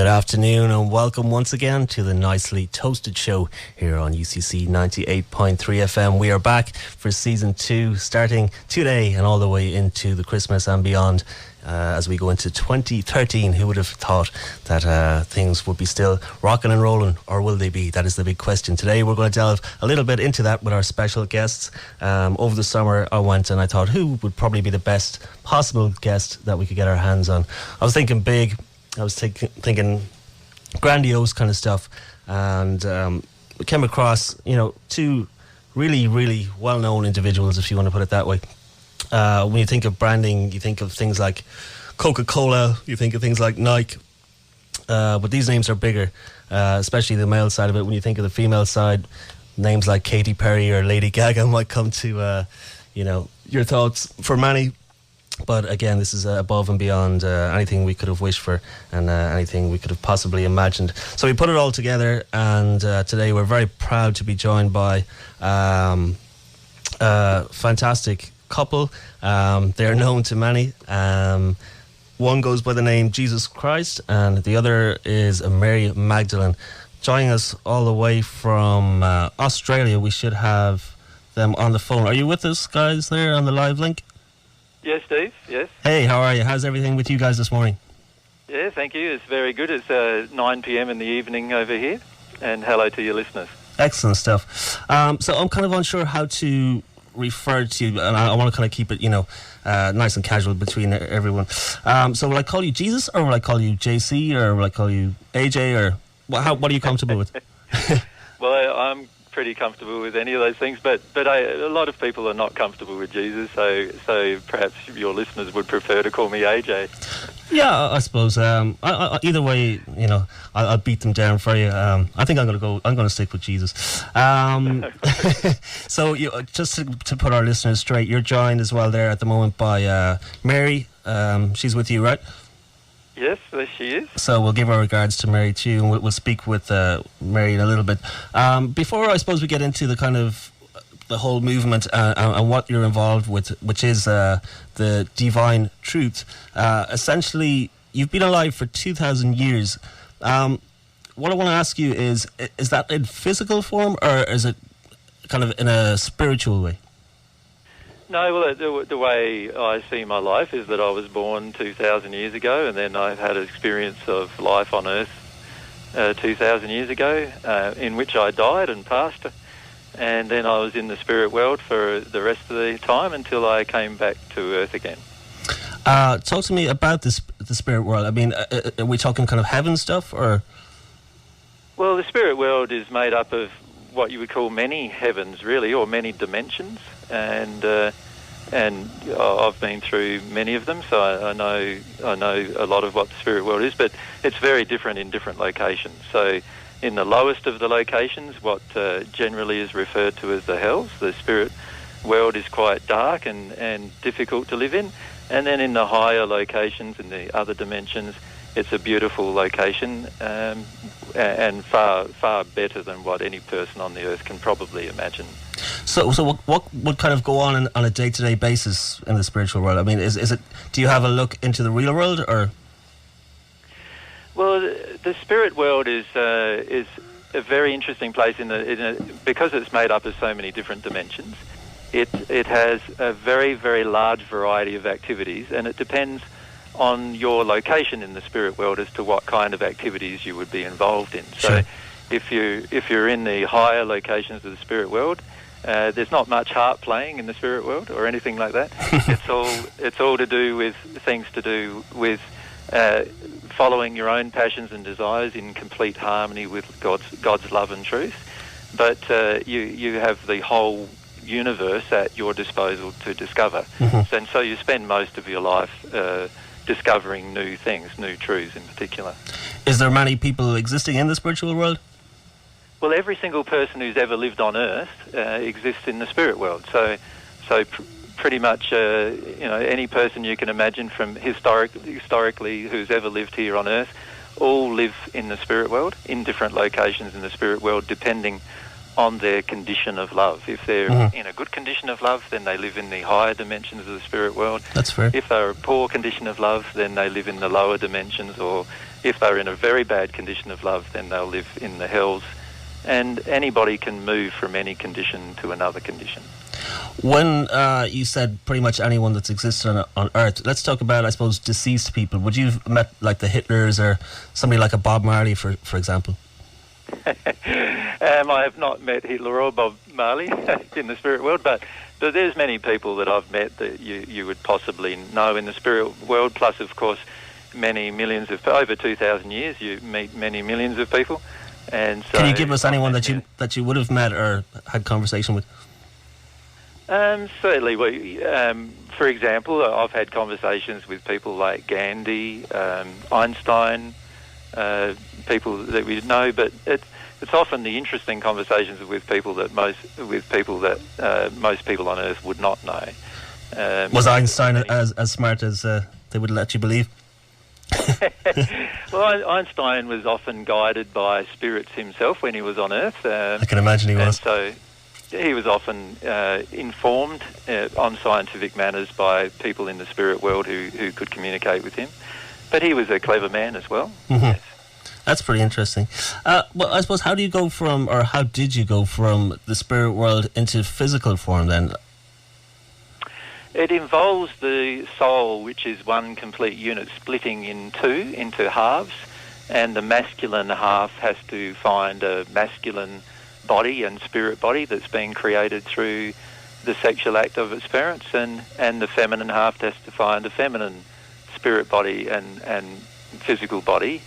Good afternoon and welcome once again to the Nicely Toasted Show here on UCC 98.3 FM. We are back for Season 2 starting today and all the way into the Christmas and beyond as we go into 2013. Who would have thought that things would be still rocking and rolling, or will they be? That is the big question. Today we're going to delve a little bit into that with our special guests. Over the summer I went and I thought who would probably be the best possible guest that we could get our hands on. I was thinking big. I was thinking grandiose kind of stuff, and we came across, two really, really well-known individuals, if you want to put it that way. When you think of branding, you think of things like Coca-Cola, you think of things like Nike, but these names are bigger, especially the male side of it. When you think of the female side, names like Katy Perry or Lady Gaga might come to, your thoughts for many. But again, this is above and beyond anything we could have wished for and anything we could have possibly imagined. So we put it all together, and today we're very proud to be joined by a fantastic couple. They're known to many. One goes by the name Jesus Christ, and the other is Mary Magdalene. Joining us all the way from Australia, we should have them on the phone. Are you with us, guys, there on the live link? Yes, Steve, yes. Hey, how are you? How's everything with you guys this morning? Yeah, thank you. It's very good. It's 9 p.m. in the evening over here. And hello to your listeners. Excellent stuff. So I'm kind of unsure how to refer to you, and I want to kind of keep it, nice and casual between everyone. So will I call you Jesus, or will I call you JC, or will I call you AJ, or what are you comfortable with? Well, I'm pretty comfortable with any of those things, but a lot of people are not comfortable with Jesus, so perhaps your listeners would prefer to call me AJ. Yeah, I suppose. Either way, I'll beat them down for you. I think I'm going to stick with Jesus. So, just to put our listeners straight, you're joined as well there at the moment by Mary. She's with you, right? Yes, there she is. So we'll give our regards to Mary too, and we'll speak with Mary in a little bit. Before I suppose we get into the kind of the whole movement and what you're involved with, which is the divine truth. Essentially, you've been alive for 2,000 years. What I want to ask you is that in physical form, or is it kind of in a spiritual way? No, well, the way I see my life is that I was born 2,000 years ago, and then I've had an experience of life on Earth 2,000 years ago, in which I died and passed, and then I was in the spirit world for the rest of the time until I came back to Earth again. Talk to me about the spirit world. I mean, are we talking kind of heaven stuff, or? Well, the spirit world is made up of what you would call many heavens, really, or many dimensions, and I've been through many of them, so I know a lot of what the spirit world is, but it's very different in different locations. So in the lowest of the locations, what generally is referred to as the hells, the spirit world is quite dark and difficult to live in, and then in the higher locations, in the other dimensions, it's a beautiful location, and far better than what any person on the earth can probably imagine. So what would kind of go on a day-to-day basis in the spiritual world? I mean, is it? Do you have a look into the real world, or? Well, the spirit world is a very interesting place because it's made up of so many different dimensions. It has a very, very large variety of activities, and it depends on your location in the spirit world as to what kind of activities you would be involved in. Sure. So if you're in the higher locations of the spirit world, there's not much harp playing in the spirit world or anything like that. It's all to do with things to do with following your own passions and desires in complete harmony with God's love and truth. But you have the whole universe at your disposal to discover. Mm-hmm. And so you spend most of your life discovering new things, new truths in particular. Is there many people existing in the spiritual world? Well, every single person who's ever lived on Earth exists in the spirit world. So pretty much, any person you can imagine from historically who's ever lived here on Earth, all live in the spirit world, in different locations in the spirit world, depending on their condition of love. If they're in a good condition of love, then they live in the higher dimensions of the spirit world. That's fair. If they're a poor condition of love, then they live in the lower dimensions, or if they're in a very bad condition of love, then they'll live in the hells. And anybody can move from any condition to another condition. When you said pretty much anyone that's existed on Earth, let's talk about, I suppose, deceased people. Would you have met like the Hitlers or somebody like a Bob Marley, for example? I have not met Hitler or Bob Marley in the spirit world, but there's many people that I've met that you would possibly know in the spirit world, plus, of course, many millions of... Over 2,000 years, you meet many millions of people. And so, can you give us anyone that you would have met or had conversation with? Certainly. For example, I've had conversations with people like Gandhi, Einstein, people that we know, but it's often the interesting conversations with people that most people on Earth would not know. Was Einstein as smart as they would let you believe? Well, Einstein was often guided by spirits himself when he was on Earth. I can imagine he was. And so he was often informed on scientific matters by people in the spirit world who could communicate with him. But he was a clever man as well. Mm-hmm. Yes. That's pretty interesting. Well, I suppose, how did you go from the spirit world into physical form then? It involves the soul, which is one complete unit, splitting into halves, and the masculine half has to find a masculine body and spirit body that's been created through the sexual act of its parents, and the feminine half has to find a feminine spirit body and physical body,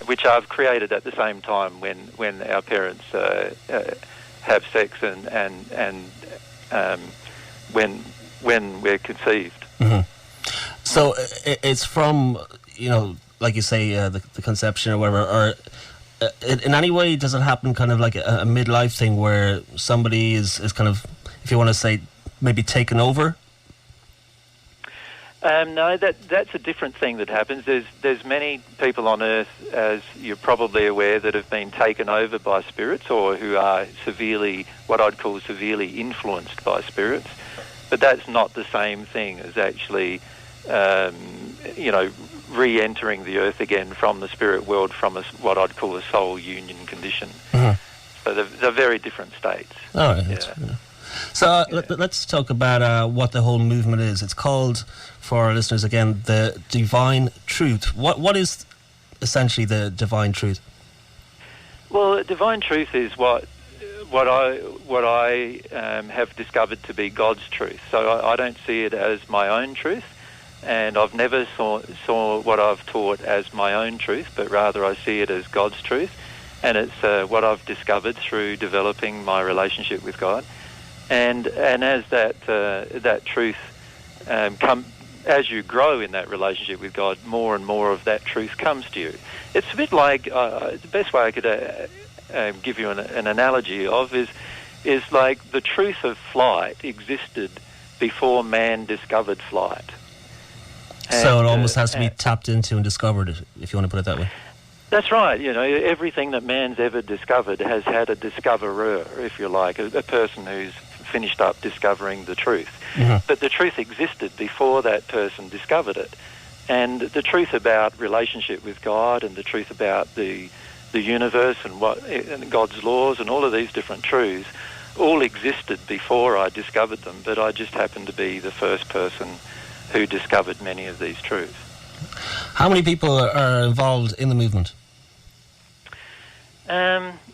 which I've created at the same time when our parents have sex and when we're conceived. Mm-hmm. So it's from, like you say, the conception or whatever, or in any way does it happen kind of like a midlife thing where somebody is kind of, if you want to say, maybe taken over? No, that's a different thing that happens. There's many people on Earth, as you're probably aware, that have been taken over by spirits or who are what I'd call severely influenced by spirits. But that's not the same thing as actually, re-entering the Earth again from the spirit world from what I'd call a soul union condition. Mm-hmm. So they're very different states. All right. Yeah. So let's talk about what the whole movement is. It's called, for our listeners again, the Divine Truth. What is essentially the Divine Truth? Well, Divine Truth is what I have discovered to be God's truth. So I don't see it as my own truth, and I've never saw what I've taught as my own truth, but rather I see it as God's truth, and it's what I've discovered through developing my relationship with God. And as that truth as you grow in that relationship with God, more and more of that truth comes to you. It's a bit like the best way I could give you an analogy of is like the truth of flight existed before man discovered flight. So it almost has to be tapped into and discovered, if you want to put it that way. That's right. Everything that man's ever discovered has had a discoverer, if you like, a person who's finished up discovering the truth. Mm-hmm. But the truth existed before that person discovered it. And the truth about relationship with God and the truth about the universe and God's laws and all of these different truths all existed before I discovered them, but I just happened to be the first person who discovered many of these truths. How many people are involved in the movement?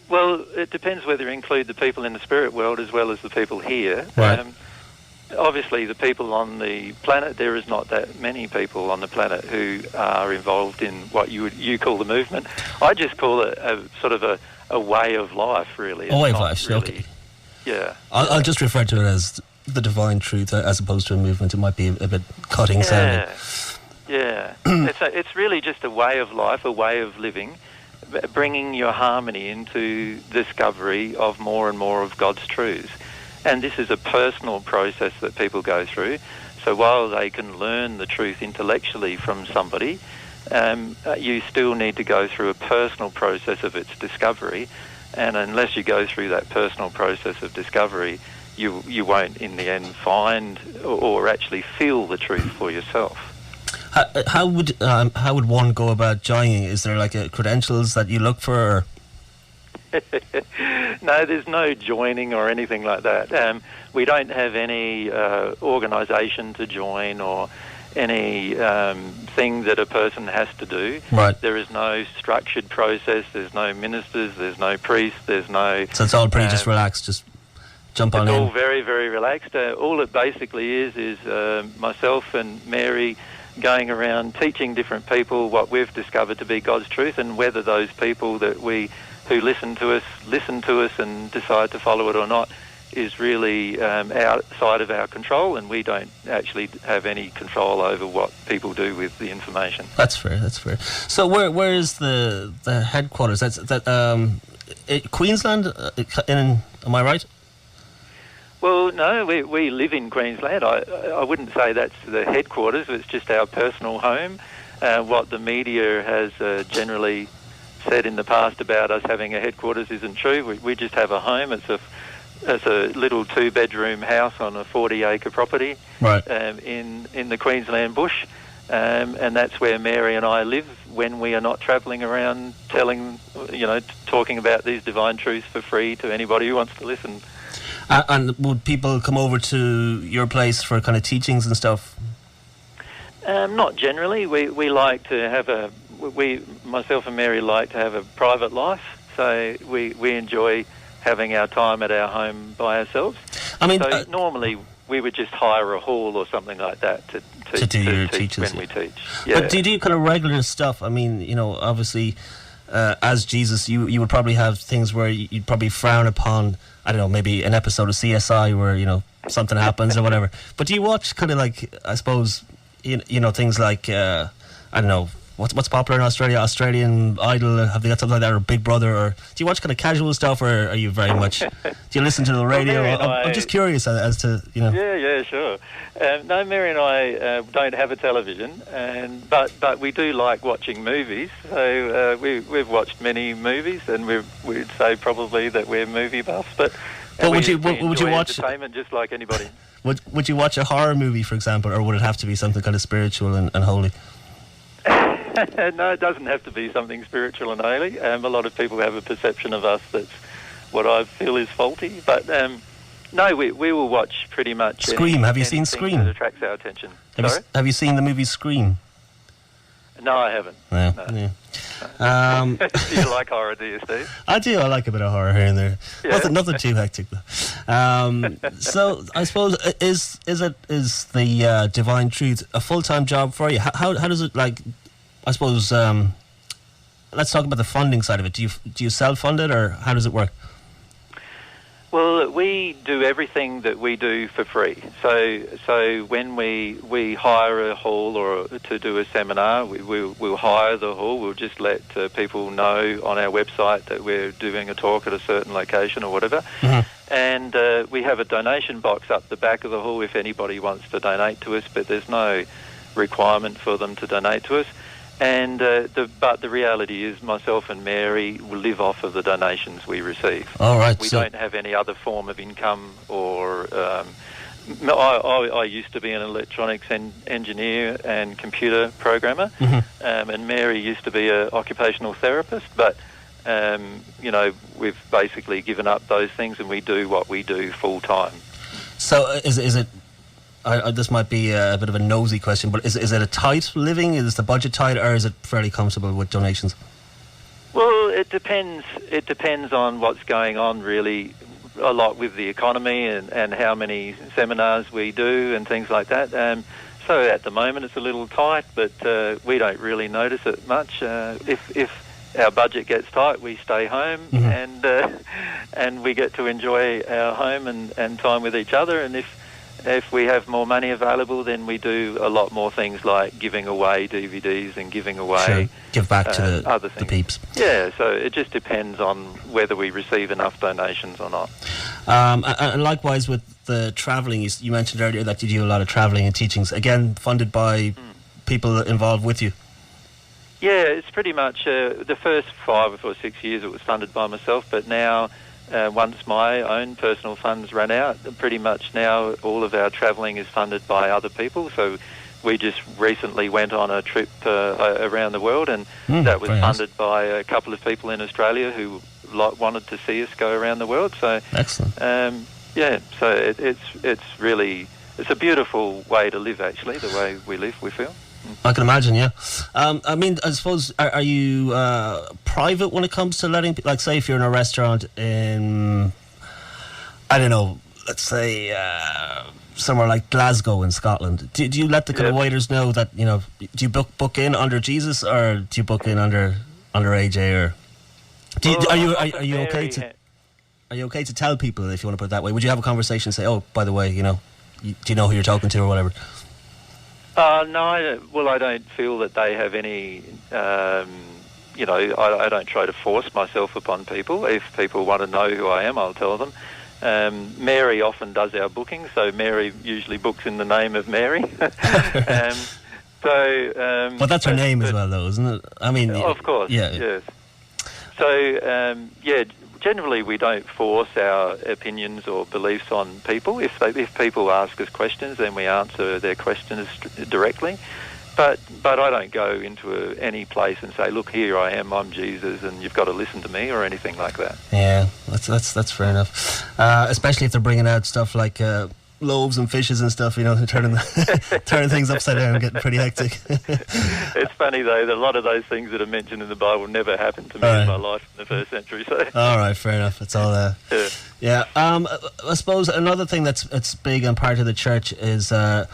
Well, it depends whether you include the people in the spirit world as well as the people here. Right. Obviously, the people on the planet, there is not that many people on the planet who are involved in what you call the movement. I just call it a sort of a way of life, really. A way of life, really, okay. Yeah. I'll just refer to it as the Divine Truth as opposed to a movement. It might be a bit cutting sounding. Yeah. It's really just a way of life, a way of living, bringing your harmony into discovery of more and more of God's truths. And this is a personal process that people go through. So while they can learn the truth intellectually from somebody, you still need to go through a personal process of its discovery. And unless you go through that personal process of discovery, you won't in the end find or actually feel the truth for yourself. How would one go about joining? Is there like credentials that you look for? Or? No, there's no joining or anything like that. We don't have any organisation to join or any thing that a person has to do. Right. There is no structured process. There's no ministers. There's no priests. There's no... So it's all pretty just relaxed, just jump on in? It's all very, very relaxed. All it basically is myself and Mary going around teaching different people what we've discovered to be God's truth, and whether those people who listen to us and decide to follow it or not is really outside of our control, and we don't actually have any control over what people do with the information. That's fair. So where is the headquarters? That's Queensland? Am I right? Well, no, we live in Queensland. I wouldn't say that's the headquarters. It's just our personal home. What the media has generally said in the past about us having a headquarters isn't true. We just have a home. It's a little 2-bedroom house on a 40-acre property, right, in the Queensland bush, and that's where Mary and I live when we are not travelling around talking about these divine truths for free to anybody who wants to listen. And would people come over to your place for kind of teachings and stuff? Not generally. We like to have myself and Mary like to have a private life, so we enjoy having our time at our home by ourselves. I mean, so normally we would just hire a hall or something like that to do your teach teachings, when we teach. Yeah. But do you do kind of regular stuff? I mean, obviously, as Jesus, you would probably have things where you'd probably frown upon, I don't know, maybe an episode of CSI where, something happens or whatever. But do you watch kind of like, I suppose, things like, I don't know, what's popular in Australia? Australian Idol? Have they got something like that, or Big Brother? Or do you watch kind of casual stuff, or are you very much? Do you listen to the radio? I'm just curious as to Yeah, sure. No, Mary and I don't have a television, but we do like watching movies. So we've watched many movies, and we'd say probably that we're movie buffs. But would you watch entertainment just like anybody? Would you watch a horror movie, for example, or would it have to be something kind of spiritual and holy? No, it doesn't have to be something spiritual and holy. A lot of people have a perception of us that's what I feel is faulty. But no, we will watch pretty much Scream. Have you seen Scream? That attracts our attention. Have you seen the movie Scream? No, I haven't. No. Yeah. Do you like horror, do you, Steve? I do. I like a bit of horror here and there. Yeah. Nothing too hectic, though. So I suppose is the divine truth a full-time job for you? How does it, like? I suppose let's talk about the funding side of it. Do you self-fund it, or how does it work? Well, we do everything that we do for free. So when we hire a hall or to do a seminar, we'll hire the hall. We'll just let people know on our website that we're doing a talk at a certain location or whatever. Mm-hmm. And we have a donation box up the back of the hall if anybody wants to donate to us, but there's no requirement for them to donate to us. And but the reality is, myself and Mary will live off of the donations we receive. All right. We don't have any other form of income. Or I used to be an electronics engineer and computer programmer, mm-hmm. And Mary used to be an occupational therapist. But we've basically given up those things, and we do what we do full time. So is it? This might be a bit of a nosy question, but is it a tight living? Is the budget tight, or is it fairly comfortable with donations? Well, it depends. It depends on what's going on, really, a lot with the economy and how many seminars we do and things like that. So at the moment it's a little tight, but we don't really notice it much. If our budget gets tight, we stay home, mm-hmm. and we get to enjoy our home and time with each other. And if we have more money available, then we do a lot more things like giving away DVDs and giving away... Sure. Give back to other things. The peeps. Yeah, so it just depends on whether we receive enough donations or not. And likewise with the travelling, you mentioned earlier that you do a lot of travelling and teachings, again, funded by people involved with you. Yeah, it's pretty much the first 5 or 6 years it was funded by myself, but now once my own personal funds run out, pretty much now all of our travelling is funded by other people. So we just recently went on a trip around the world, and that was funded by a couple of people in Australia who wanted to see us go around the world. So excellent. So it's a beautiful way to live, actually, the way we live, we feel. I can imagine, yeah. I mean, I suppose, are you private when it comes to letting, like, say if you're in a restaurant in, I don't know, let's say somewhere like Glasgow in Scotland, do you let the kind of waiters know that, you know, do you book in under Jesus, or do you book in under AJ, or are you okay to tell people, if you want to put it that way? Would you have a conversation and say, oh, by the way, you know, do you know who you're talking to or whatever? No, I don't feel that they have any, I don't try to force myself upon people. If people want to know who I am, I'll tell them. Mary often does our booking, so Mary usually books in the name of Mary. But that's her name as well, though, isn't it? I mean, of course, yes. So, generally we don't force our opinions or beliefs on people. If people ask us questions, then we answer their questions directly. But I don't go into any place and say, look, here I am, I'm Jesus, and you've got to listen to me, or anything like that. Yeah, that's fair enough. Especially if they're bringing out stuff like loaves and fishes and stuff, you know, turning things upside down and getting pretty hectic. It's funny, though, that a lot of those things that are mentioned in the Bible never happened to me in my life in the first century. So. All right, fair enough. It's all yeah. I suppose another thing that's big and part of the church is the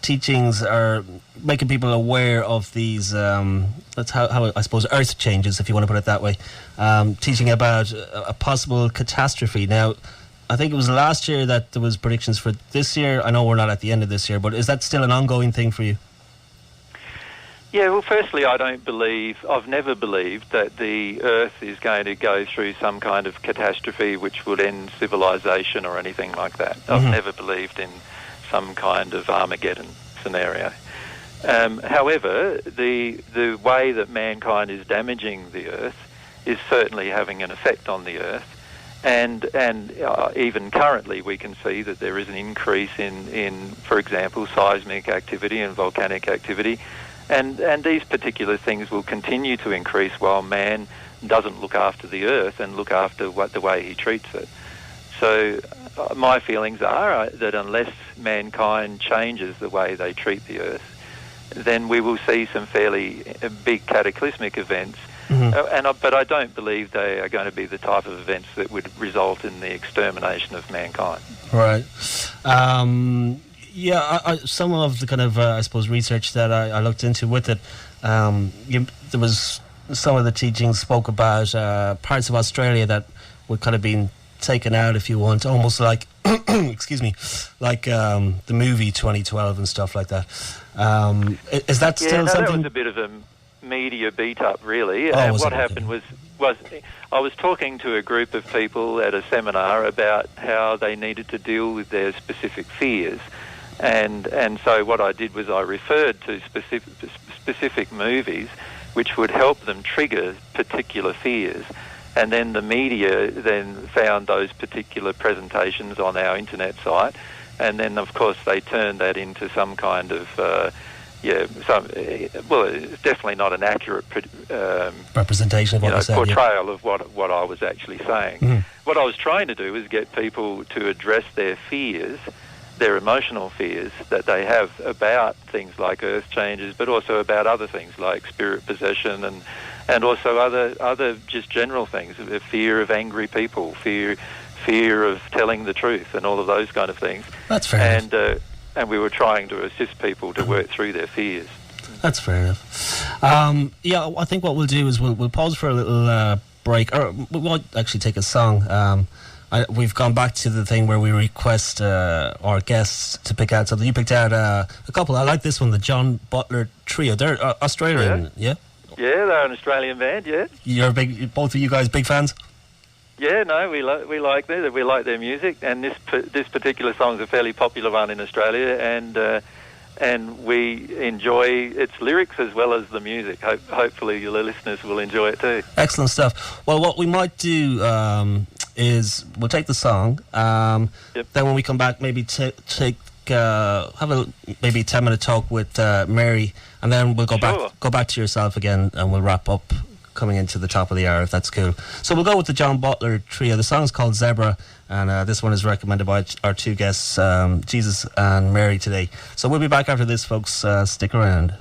teachings are making people aware of these, that's how I suppose earth changes, if you want to put it that way. Teaching about a possible catastrophe. Now, I think it was last year that there was predictions for this year. I know we're not at the end of this year, but is that still an ongoing thing for you? Yeah, well, firstly, I've never believed that the Earth is going to go through some kind of catastrophe which would end civilization or anything like that. I've never believed in some kind of Armageddon scenario. However, the way that mankind is damaging the Earth is certainly having an effect on the Earth. And even currently we can see that there is an increase in, for example, seismic activity and volcanic activity. And these particular things will continue to increase while man doesn't look after the Earth and look after the way he treats it. So my feelings are that unless mankind changes the way they treat the Earth, then we will see some fairly big cataclysmic events. But I don't believe they are going to be the type of events that would result in the extermination of mankind. Right. Some of the kind of, I suppose, research that I looked into with it, there was some of the teachings spoke about parts of Australia that would kind of been taken out, if you want, almost like, excuse me, like the movie 2012 and stuff like that. Is that still something? That was a bit of a media beat up, really. What happened was I was talking to a group of people at a seminar about how they needed to deal with their specific fears, and so what I did was I referred to specific movies which would help them trigger particular fears, and then the media then found those particular presentations on our internet site, and then of course they turned that into some kind of it's definitely not an accurate representation of what you said, portrayal of what I was actually saying. What I was trying to do was get people to address their fears, their emotional fears that they have about things like earth changes, but also about other things like spirit possession and also other just general things, fear of angry people, fear of telling the truth, and all of those kind of things. That's fair enough. And we were trying to assist people to work through their fears. That's fair enough. I think what we'll do is we'll pause for a little break, or we might actually take a song. We've gone back to the thing where we request our guests to pick out something. You picked out a couple. I like this one, the John Butler Trio. They're Australian, yeah? Yeah, they're an Australian band, yeah. You're both of you guys big fans? Yeah, no, we like their music, and this particular song is a fairly popular one in Australia, and and we enjoy its lyrics as well as the music. Hopefully the listeners will enjoy it too. Excellent stuff. Well, what we might do is we'll take the song. Then when we come back, maybe have a maybe 10-minute talk with Mary, and then we'll go back to yourself again, and we'll wrap up coming into the top of the hour, if that's cool. So we'll go with the John Butler Trio. The song's called Zebra, and this one is recommended by our two guests, Jesus and Mary, today. So we'll be back after this, folks. Stick around.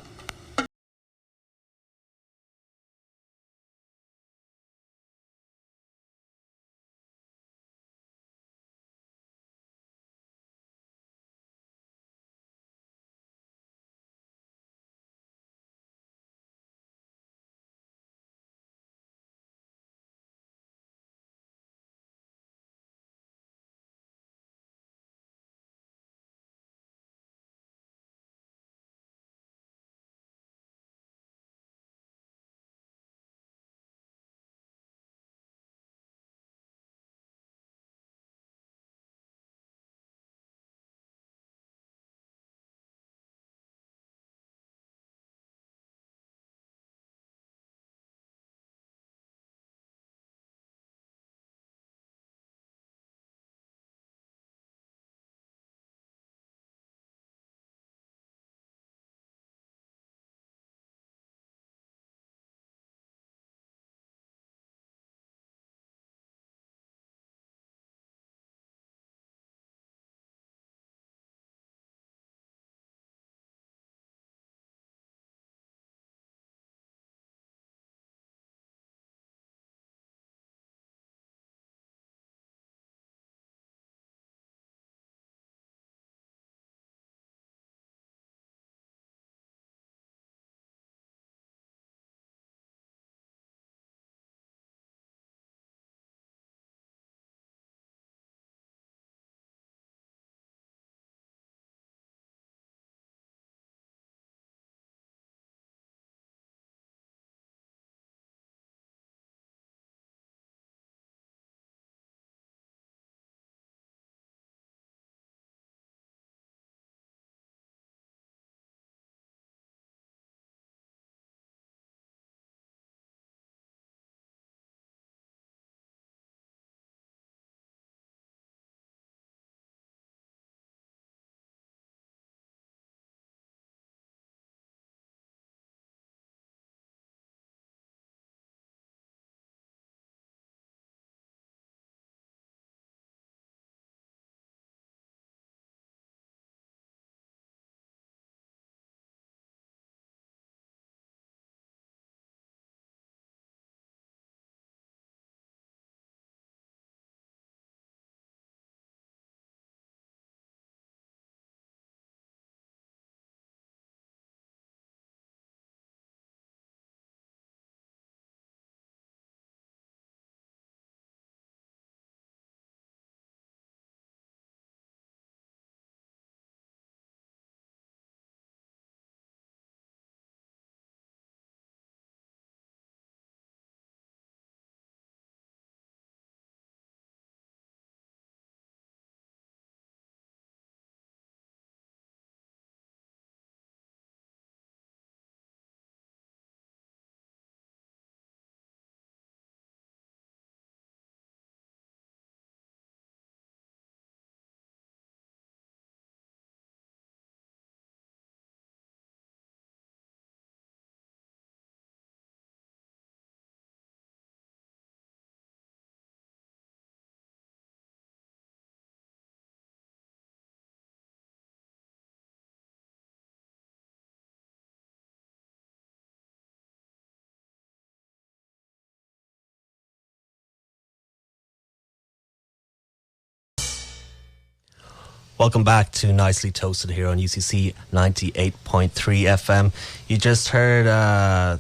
Welcome back to Nicely Toasted here on UCC 98.3 FM. You just heard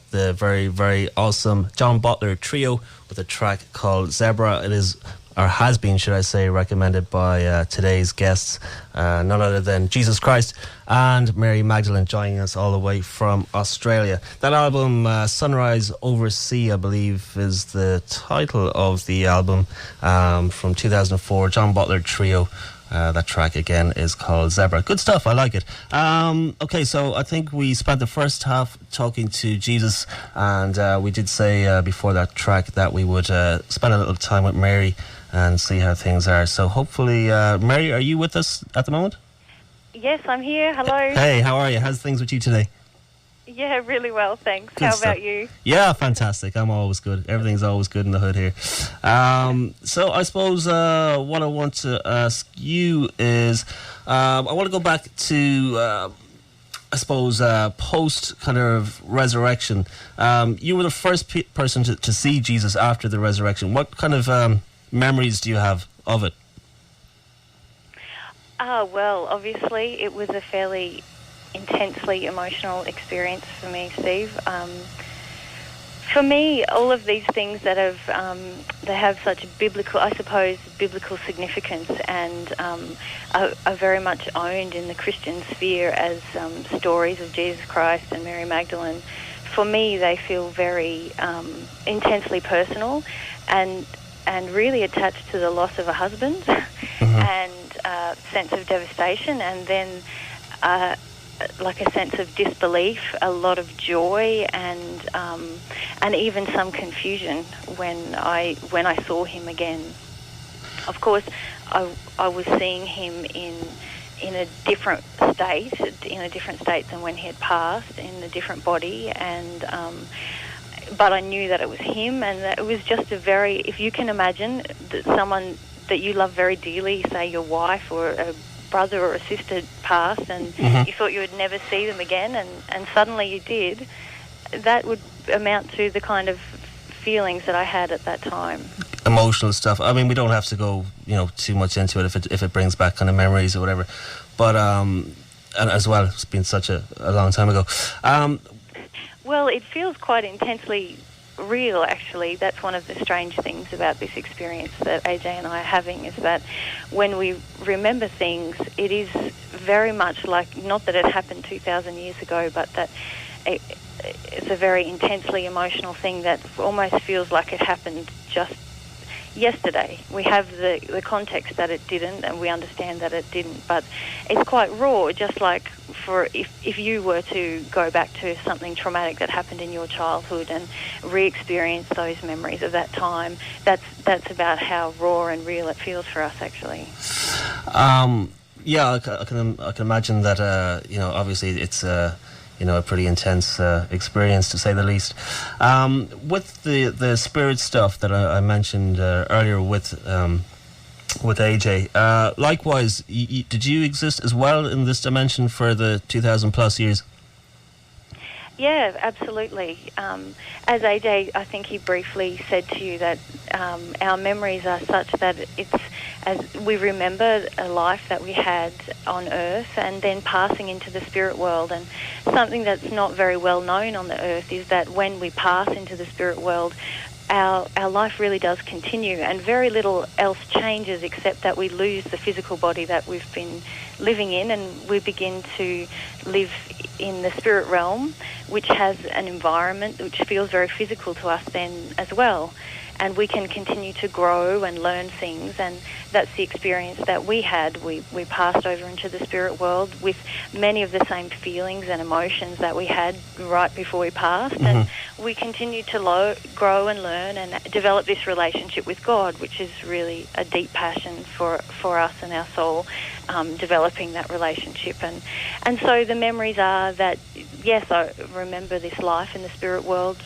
the very, very awesome John Butler Trio with a track called Zebra. It is, or has been, should I say, recommended by today's guests, none other than Jesus Christ and Mary Magdalene, joining us all the way from Australia. That album, Sunrise Over Sea, I believe, is the title of the album, from 2004, John Butler Trio, That track again is called Zebra. Good stuff, I like it. Okay, so I think we spent the first half talking to Jesus, and we did say before that track that we would spend a little time with Mary and see how things are. So hopefully, Mary, are you with us at the moment? Yes, I'm here. Hello. Hey, how are you? How's things with you today? Yeah, really well, thanks. Good How stuff. about you? Yeah, fantastic. I'm always good. Everything's always good in the hood here. So I suppose what I want to ask you is, I want to go back to, I suppose, post kind of resurrection. You were the first person to see Jesus after the resurrection. What kind of memories do you have of it? Well, obviously it was a fairly intensely emotional experience for me, Steve. For me, all of these things that they have such biblical, I suppose, biblical significance, and are very much owned in the Christian sphere as stories of Jesus Christ and Mary Magdalene. For me, they feel very intensely personal, and really attached to the loss of a husband, and sense of devastation, and then like a sense of disbelief, a lot of joy, and even some confusion when I saw him again. Of course, I was seeing him in a different state, than when he had passed, in a different body, and but I knew that it was him, and that it was just if you can imagine that someone that you love very dearly, say your wife or a brother or a sister passed, and you thought you would never see them again, and suddenly you did, that would amount to the kind of feelings that I had at that time. Emotional stuff. I mean, we don't have to go, too much into it if it brings back kind of memories or whatever. But and as well, it's been such a long time ago. Well, it feels quite intensely real, actually. That's one of the strange things about this experience that AJ and I are having, is that when we remember things, it is very much like, not that it happened 2,000 years ago, but that it's a very intensely emotional thing that almost feels like it happened just yesterday. We have the context that it didn't, and we understand that it didn't, but it's quite raw, just like for if you were to go back to something traumatic that happened in your childhood and re-experience those memories of that time. That's about how raw and real it feels for us, actually. Yeah, I can imagine that. Obviously it's a pretty intense experience, to say the least. With the spirit stuff that I mentioned earlier with AJ, likewise, did you exist as well in this dimension for the 2,000 plus years? Yeah, absolutely. As AJ, I think he briefly said to you that our memories are such that it's as we remember a life that we had on earth and then passing into the spirit world. And something that's not very well known on the earth is that when we pass into the spirit world, our life really does continue, and very little else changes except that we lose the physical body that we've been living in, and we begin to live in the spirit realm, which has an environment which feels very physical to us then as well. And we can continue to grow and learn things, and that's the experience that we had. We passed over into the spirit world with many of the same feelings and emotions that we had right before we passed, and we continue to grow and learn and develop this relationship with God, which is really a deep passion for us and our soul, developing that relationship. And so the memories are that, yes, I remember this life in the spirit world,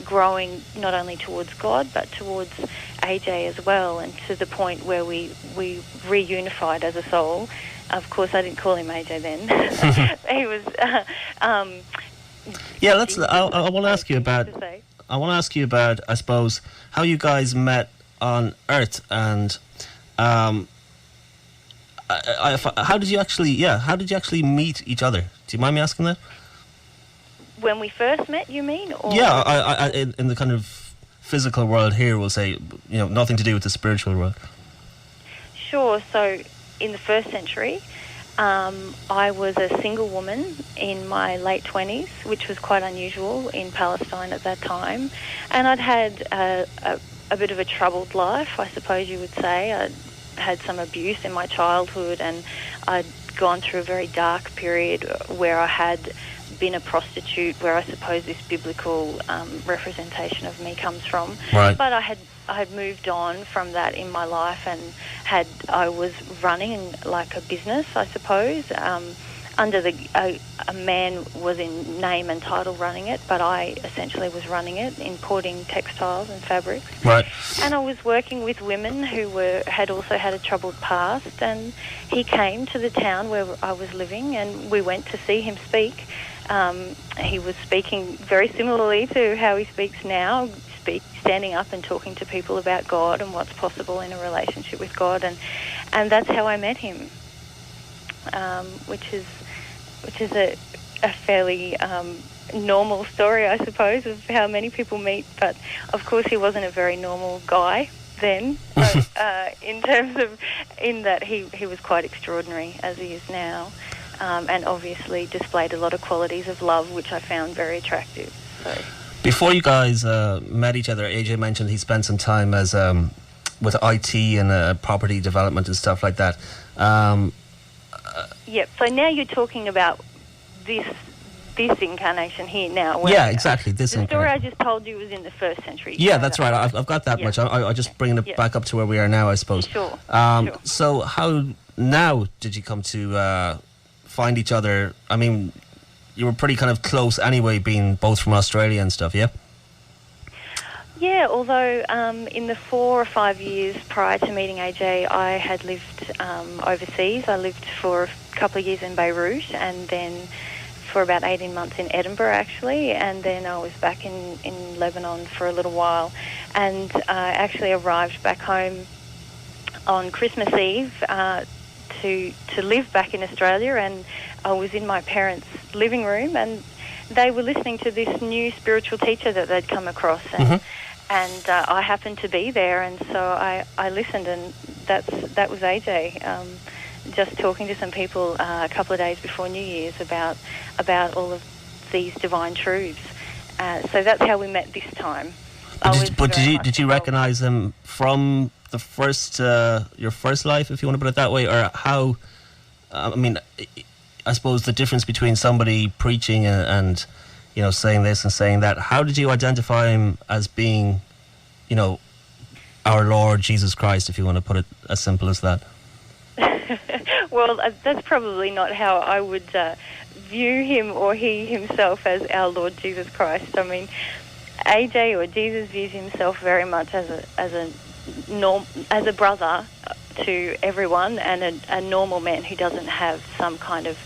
growing not only towards God but towards AJ as well, and to the point where we reunified as a soul. Of course, I didn't call him AJ then. He was. Yeah, I want to ask you about. I want to ask you about, I suppose, how you guys met on Earth, and how did you actually meet each other? Do you mind me asking that? When we first met, you mean? Or yeah, I in the kind of physical world here, we'll say, nothing to do with the spiritual world. Sure. So in the first century, I was a single woman in my late 20s, which was quite unusual in Palestine at that time. And I'd had a bit of a troubled life, I suppose you would say. I'd had some abuse in my childhood, and I'd gone through a very dark period where I had been a prostitute, where I suppose this biblical representation of me comes from. Right. But I had moved on from that in my life, and I was running like a business, I suppose. Under a man was in name and title running it, but I essentially was running it, importing textiles and fabrics. Right. And I was working with women who had also had a troubled past, and he came to the town where I was living, and we went to see him speak. He was speaking very similarly to how he speaks now, standing up and talking to people about God and what's possible in a relationship with God, and that's how I met him, which is a fairly normal story, I suppose, of how many people meet. But of course, he wasn't a very normal guy then, in that he was quite extraordinary, as he is now, and obviously displayed a lot of qualities of love, which I found very attractive. So. Before you guys met each other, AJ mentioned he spent some time as with IT and property development and stuff like that. Yep. So now you're talking about this incarnation here now. Yeah, exactly. The story I just told you was in the 1st century. Yeah, that's right. I've got that much. I just bringing it back up to where we are now, I suppose. Sure. So how now did you come to find each other? I mean, you were pretty kind of close anyway, being both from Australia and stuff, yeah? Yeah, although in the 4 or 5 years prior to meeting AJ, I had lived overseas. I lived for a couple of years in Beirut, and then for about 18 months in Edinburgh, actually, and then I was back in Lebanon for a little while, and I actually arrived back home on Christmas Eve to live back in Australia, and I was in my parents' living room, and they were listening to this new spiritual teacher that they'd come across, and I happened to be there, and so I listened, and that was AJ, just talking to some people a couple of days before New Year's about all of these divine truths. So that's how we met this time. Did you recognise them from the first your first life, if you want to put it that way, or how? I mean, I suppose the difference between somebody preaching and saying this and saying that. How did you identify him as being, our Lord Jesus Christ, if you want to put it as simple as that? Well, that's probably not how I would view him or he himself as our Lord Jesus Christ. I mean, AJ or Jesus views himself very much as a brother to everyone, and a normal man who doesn't have some kind of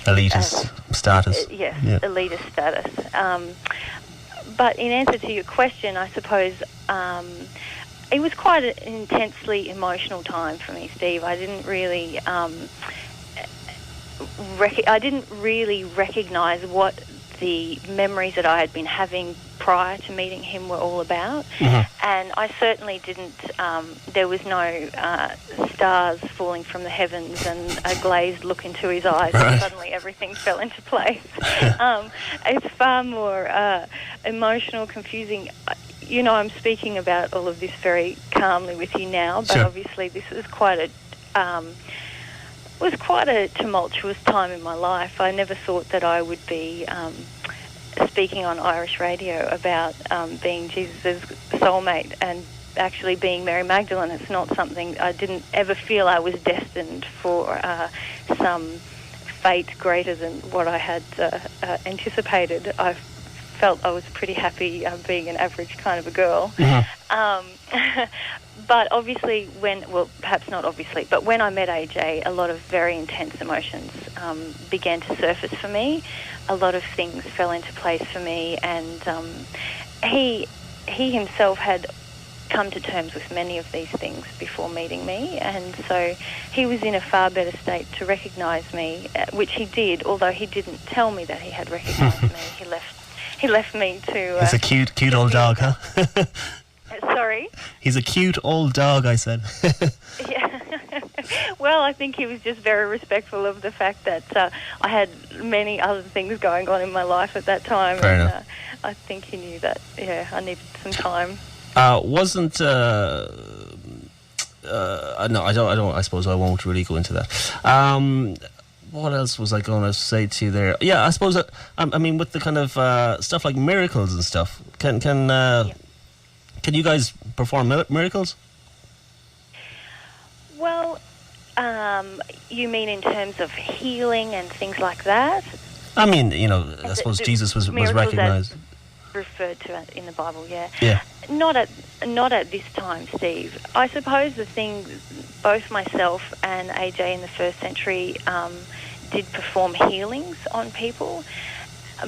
elitist status. Elitist status. But in answer to your question, I suppose it was quite an intensely emotional time for me, Steve. I didn't really recognise what the memories that I had been having prior to meeting him were all about. And I certainly didn't, there was no stars falling from the heavens and a glazed look into his eyes and suddenly everything fell into place. It's far more emotional, confusing. I'm speaking about all of this very calmly with you now, but obviously this was quite a tumultuous time in my life. I never thought that I would be speaking on Irish radio about being Jesus' soulmate and actually being Mary Magdalene. It's not something, I didn't ever feel I was destined for some fate greater than what I had anticipated. I felt I was pretty happy being an average kind of a girl. But obviously perhaps not obviously, but when I met AJ, a lot of very intense emotions began to surface for me. A lot of things fell into place for me, and he himself had come to terms with many of these things before meeting me, and so he was in a far better state to recognise me, which he did, although he didn't tell me that he had recognised me. He left me to... He's a cute old dog, huh? Sorry? He's a cute old dog, I said. Yeah. Well, I think he was just very respectful of the fact that I had many other things going on in my life at that time. Fair enough. I think he knew that, I needed some time. Wasn't no, I don't. I suppose I won't really go into that. What else was I going to say to you there? Yeah, I suppose. I mean, with the kind of stuff like miracles and stuff, can you guys perform miracles? Well, you mean in terms of healing and things like that? I mean, I suppose Jesus was recognised. Referred to in the Bible, yeah. Yeah. Not at this time, Steve. I suppose the thing, both myself and AJ in the first century did perform healings on people,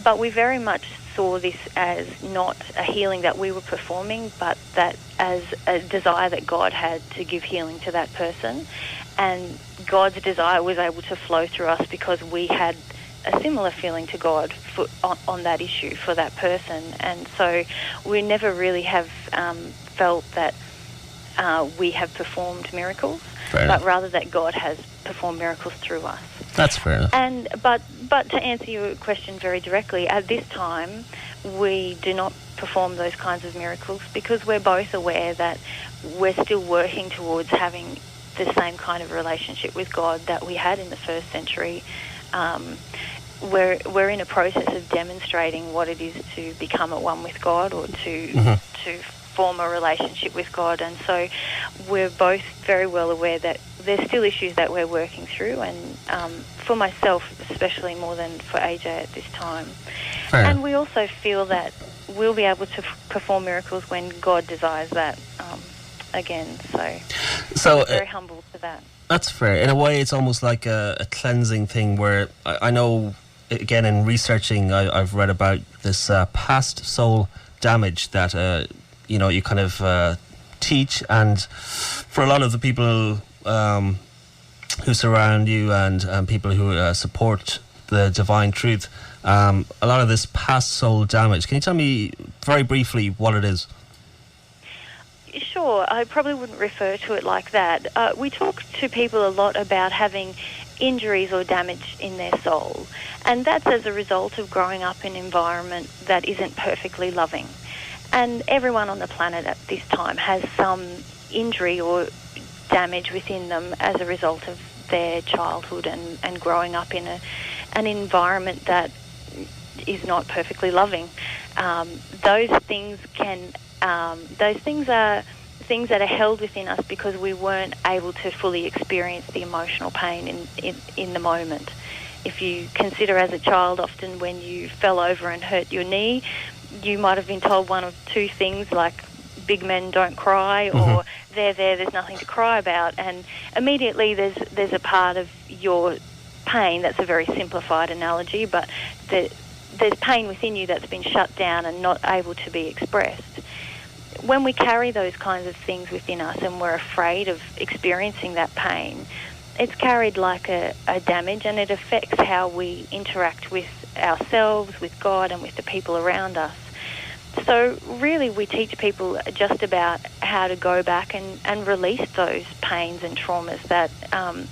but we very much saw this as not a healing that we were performing, but that as a desire that God had to give healing to that person, and God's desire was able to flow through us because we had a similar feeling to God on that issue for that person. And so we never really have felt that we have performed miracles, but rather that God has performed miracles through us. That's fair enough. And but to answer your question very directly, at this time we do not perform those kinds of miracles because we're both aware that we're still working towards having the same kind of relationship with God that we had in the first century. We're in a process of demonstrating what it is to become at one with God, or to form a relationship with God, and so we're both very well aware that there's still issues that we're working through, and for myself especially more than for AJ at this time. And we also feel that we'll be able to perform miracles when God desires that again. So very humble for that. That's fair. In a way, it's almost like a cleansing thing where I know, again, in researching, I've read about this past soul damage that, you kind of teach. And for a lot of the people who surround you and people who support the divine truth, a lot of this past soul damage. Can you tell me very briefly what it is? Sure, I probably wouldn't refer to it like that. We talk to people a lot about having injuries or damage in their soul, and that's as a result of growing up in an environment that isn't perfectly loving. And everyone on the planet at this time has some injury or damage within them as a result of their childhood and growing up in an environment that is not perfectly loving. Those things are things that are held within us because we weren't able to fully experience the emotional pain in the moment. If you consider as a child, often when you fell over and hurt your knee, you might have been told one of two things, like big men don't cry, or there's nothing to cry about, and immediately there's a part of your pain, that's a very simplified analogy, but there's pain within you that's been shut down and not able to be expressed. When we carry those kinds of things within us and we're afraid of experiencing that pain, it's carried like a damage, and it affects how we interact with ourselves, with God, and with the people around us. So really we teach people just about how to go back and release those pains and traumas that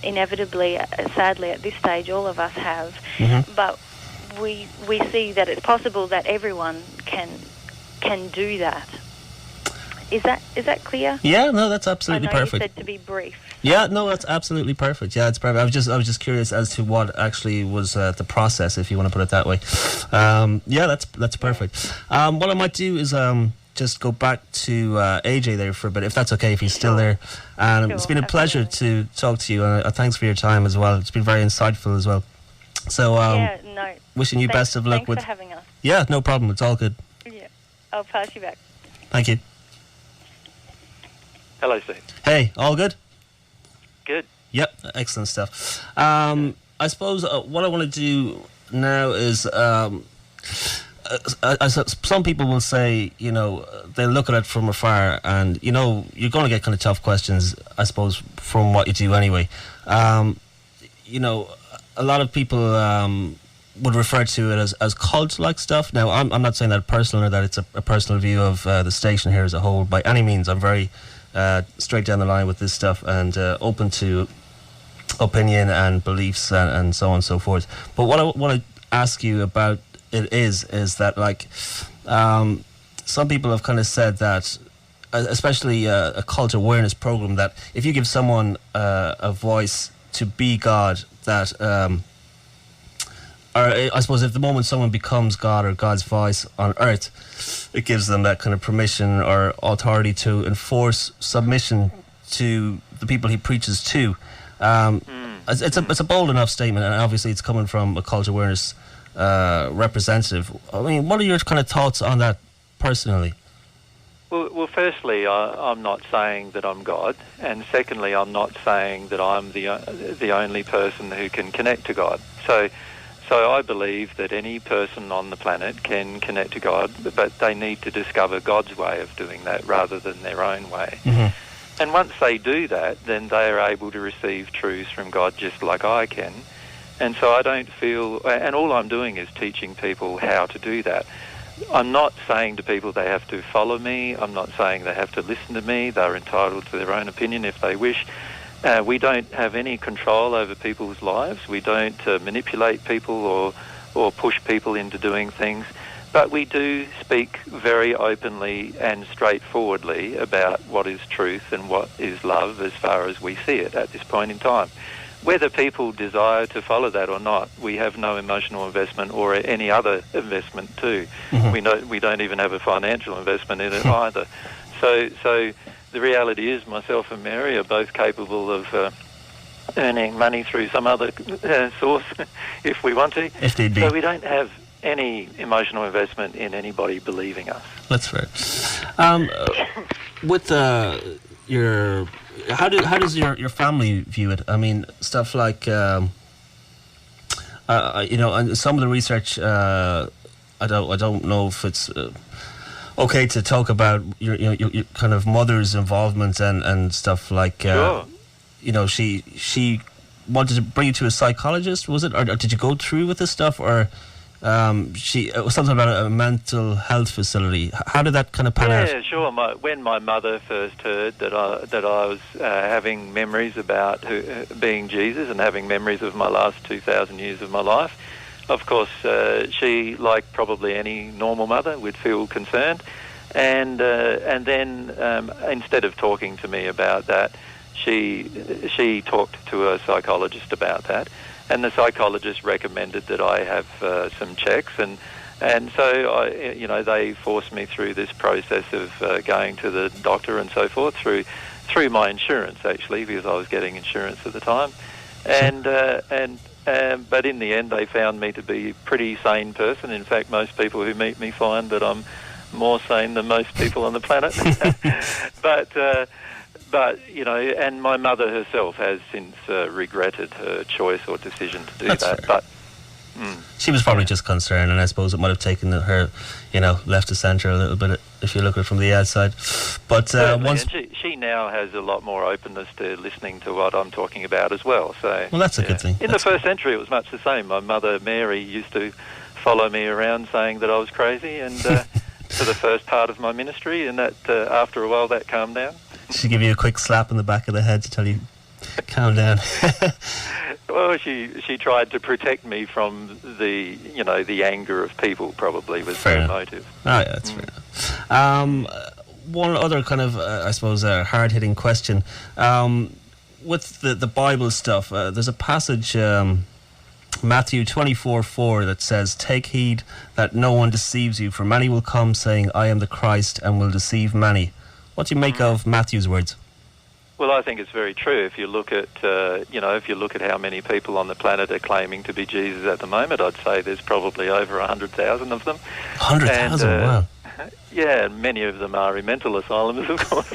inevitably, sadly at this stage, all of us have. But we see that it's possible that everyone can do that. Is that clear? Yeah, no, that's absolutely perfect. You said to be brief. Yeah, no, that's absolutely perfect. Yeah, it's perfect. I was just curious as to what actually was the process, if you want to put it that way. Yeah, that's perfect. What I might do is just go back to AJ there for a bit, if that's okay, if he's still there. And it's been a pleasure to talk to you, and thanks for your time as well. It's been very insightful as well. So, wishing you best of luck with. Thanks for having us. Yeah, no problem. It's all good. Yeah, I'll pass you back. Thank you. Hello, Steve. Hey, all good? Good. Yep, excellent stuff. I suppose what I want to do now is, some people will say, they look at it from afar, and you're going to get kind of tough questions, I suppose, from what you do anyway. A lot of people would refer to it as cult-like stuff. Now, I'm not saying that personally, or that it's a personal view of the station here as a whole by any means. I'm very straight down the line with this stuff and open to opinion and beliefs and so on and so forth. But what I want to ask you about it is that, like, some people have kind of said that especially a cult awareness program, that if you give someone a voice to be God, that, or I suppose if the moment someone becomes God or God's voice on earth, it gives them that kind of permission or authority to enforce submission to the people he preaches to. It's a bold enough statement, and obviously it's coming from a cult awareness representative. I mean, what are your kind of thoughts on that personally? Well, firstly, I'm not saying that I'm God, and secondly, I'm not saying that I'm the only person who can connect to God. So I believe that any person on the planet can connect to God, but they need to discover God's way of doing that rather than their own way. Mm-hmm. And once they do that, then they are able to receive truths from God just like I can. And so I don't feel, and all I'm doing is teaching people how to do that. I'm not saying to people they have to follow me. I'm not saying they have to listen to me. They're entitled to their own opinion if they wish. We don't have any control over people's lives. We don't manipulate people or push people into doing things. But we do speak very openly and straightforwardly about what is truth and what is love as far as we see it at this point in time. Whether people desire to follow that or not, we have no emotional investment or any other investment too. Mm-hmm. We don't even have a financial investment in it either. So the reality is myself and Mary are both capable of earning money through some other source if we want to. If need be. So we don't have any emotional investment in anybody believing us. That's right. With how does your family view it? I mean, stuff like and some of the research. I don't know if it's okay to talk about your kind of mother's involvement and stuff like. Sure. She wanted to bring you to a psychologist, was it, or did you go through with this stuff, or? It was something about a mental health facility. How did that kind of pan out? Yeah, sure. When my mother first heard that I was having memories about being Jesus and having memories of my last 2,000 years of my life, of course, she, like probably any normal mother, would feel concerned. And then instead of talking to me about that, she talked to a psychologist about that. And the psychologist recommended that I have some checks, and so they forced me through this process of going to the doctor and so forth through my insurance, actually, because I was getting insurance at the time, but in the end they found me to be a pretty sane person. In fact, most people who meet me find that I'm more sane than most people on the planet. But, and my mother herself has since regretted her choice or decision to do that. But she was probably just concerned, and I suppose it might have taken her, left to centre a little bit if you look at it from the outside. But once she now has a lot more openness to listening to what I'm talking about as well. So that's a good thing. In the first century, it was much the same. My mother Mary used to follow me around saying that I was crazy, and for the first part of my ministry, and that after a while that calmed down. She give you a quick slap in the back of the head to tell you, calm down. Well, she tried to protect me from the anger of people, probably, was her motive. Oh, yeah, that's fair enough. One other kind of, I suppose, hard-hitting question. With the Bible stuff, there's a passage, Matthew 24:4, that says, "Take heed that no one deceives you, for many will come saying, I am the Christ, and will deceive many." What do you make of Matthew's words? Well, I think it's very true. If you look at, how many people on the planet are claiming to be Jesus at the moment, I'd say there's probably over 100,000 of them. 100,000, wow. Yeah, and many of them are in mental asylums, of course.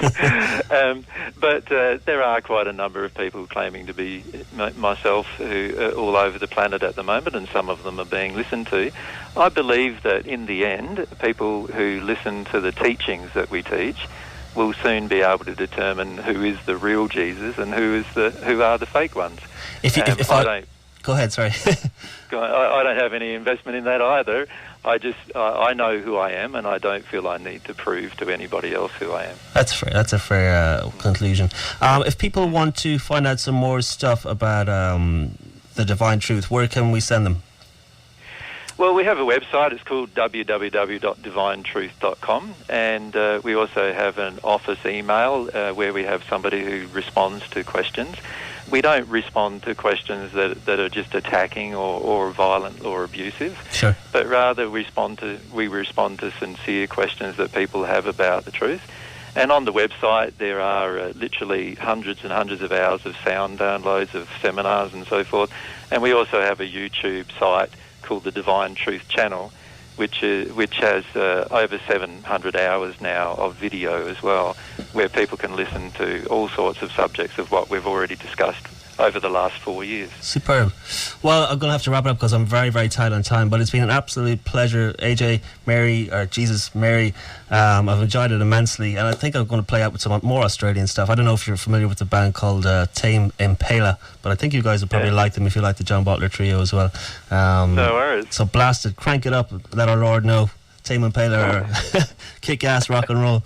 But there are quite a number of people claiming to be myself who are all over the planet at the moment, and some of them are being listened to. I believe that in the end, people who listen to the teachings that we teach will soon be able to determine who is the real Jesus and who are the fake ones. Go ahead, sorry. I don't have any investment in that either. I know who I am, and I don't feel I need to prove to anybody else who I am. That's fair. That's a fair conclusion. If people want to find out some more stuff about the divine truth, where can we send them? Well, we have a website. It's called www.divinetruth.com, and we also have an office email where we have somebody who responds to questions. We don't respond to questions that are just attacking or violent or abusive. Sure. But rather we respond to sincere questions that people have about the truth. And on the website there are literally hundreds and hundreds of hours of sound downloads of seminars and so forth. And we also have a YouTube site called the Divine Truth Channel, which has over 700 hours now of video as well, where people can listen to all sorts of subjects of what we've already discussed over the last 4 years. Superb. Well, I'm going to have to wrap it up because I'm very, very tight on time, but it's been an absolute pleasure. AJ, Mary, I've enjoyed it immensely, and I think I'm going to play out with some more Australian stuff. I don't know if you're familiar with the band called Tame Impala, but I think you guys would probably like them if you like the John Butler Trio as well. No worries. So blast it, crank it up, let our Lord know. Tame Impala or kick-ass rock and roll.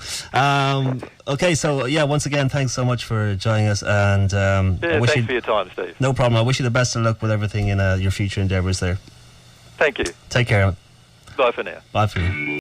Okay, so yeah, once again, thanks so much for joining us, and thanks for your time, Steve. No problem. I wish you the best of luck with everything in your future endeavours there. Thank you. Take care. Bye for now. Bye for you.